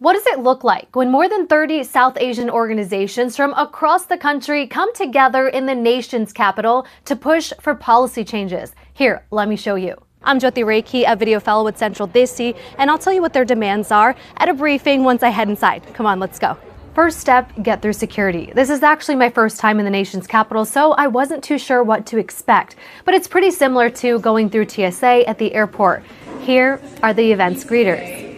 What does it look like when more than 30 South Asian organizations from across the country come together in the nation's capital to push for policy changes? Here, let me show you. I'm Joti Rekhi, a video fellow with Central Desi, and I'll tell you what their demands are at a briefing once I head inside. Come on, let's go. First step, get through security. This is actually my first time in the nation's capital, so I wasn't too sure what to expect. But it's pretty similar to going through TSA at the airport. Here are the event's greeters.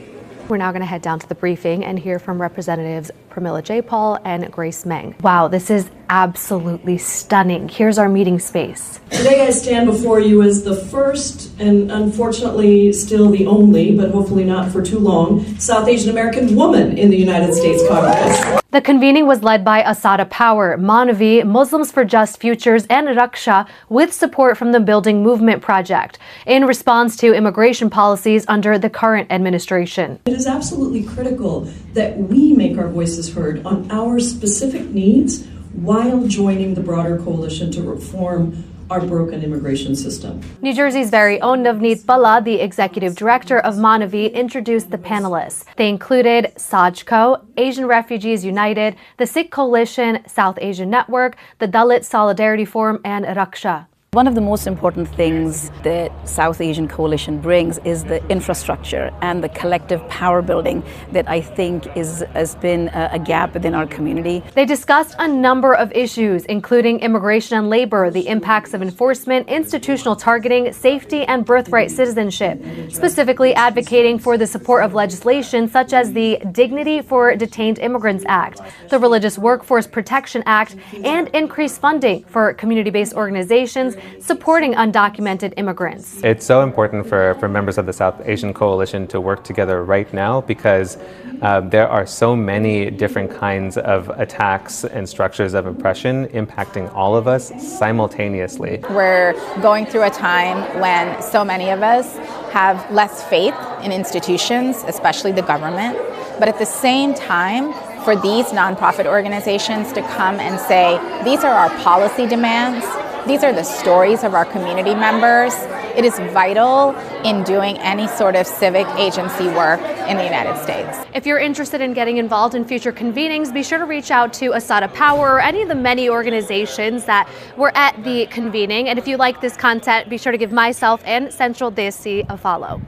We're now going to head down to the briefing and hear from Representatives Pramila Jayapal and Grace Meng. Wow, this is absolutely stunning. Here's our meeting space. Today I stand before you as the first, and unfortunately still the only, but hopefully not for too long, South Asian American woman in the United States Congress. The convening was led by Asada Power, Manavi, Muslims for Just Futures, and Raksha, with support from the Building Movement Project, in response to immigration policies under the current administration. It is absolutely critical that we make our voices heard on our specific needs while joining the broader coalition to reform our broken immigration system. New Jersey's very own Navneet Bala, the executive director of Manavi, introduced the panelists. They included Sajco, Asian Refugees United, the Sikh Coalition, South Asian Network, the Dalit Solidarity Forum, and Raksha. One of the most important things that South Asian Coalition brings is the infrastructure and the collective power building that I think has been a gap within our community. They discussed a number of issues, including immigration and labor, the impacts of enforcement, institutional targeting, safety, and birthright citizenship, specifically advocating for the support of legislation such as the Dignity for Detained Immigrants Act, the Religious Workforce Protection Act, and increased funding for community-based organizations supporting undocumented immigrants. It's so important for members of the South Asian Coalition to work together right now because there are so many different kinds of attacks and structures of oppression impacting all of us simultaneously. We're going through a time when so many of us have less faith in institutions, especially the government, but at the same time, for these nonprofit organizations to come and say, these are our policy demands, these are the stories of our community members. It is vital in doing any sort of civic agency work in the United States. If you're interested in getting involved in future convenings, be sure to reach out to Asada Power or any of the many organizations that were at the convening. And if you like this content, be sure to give myself and Central Desi a follow.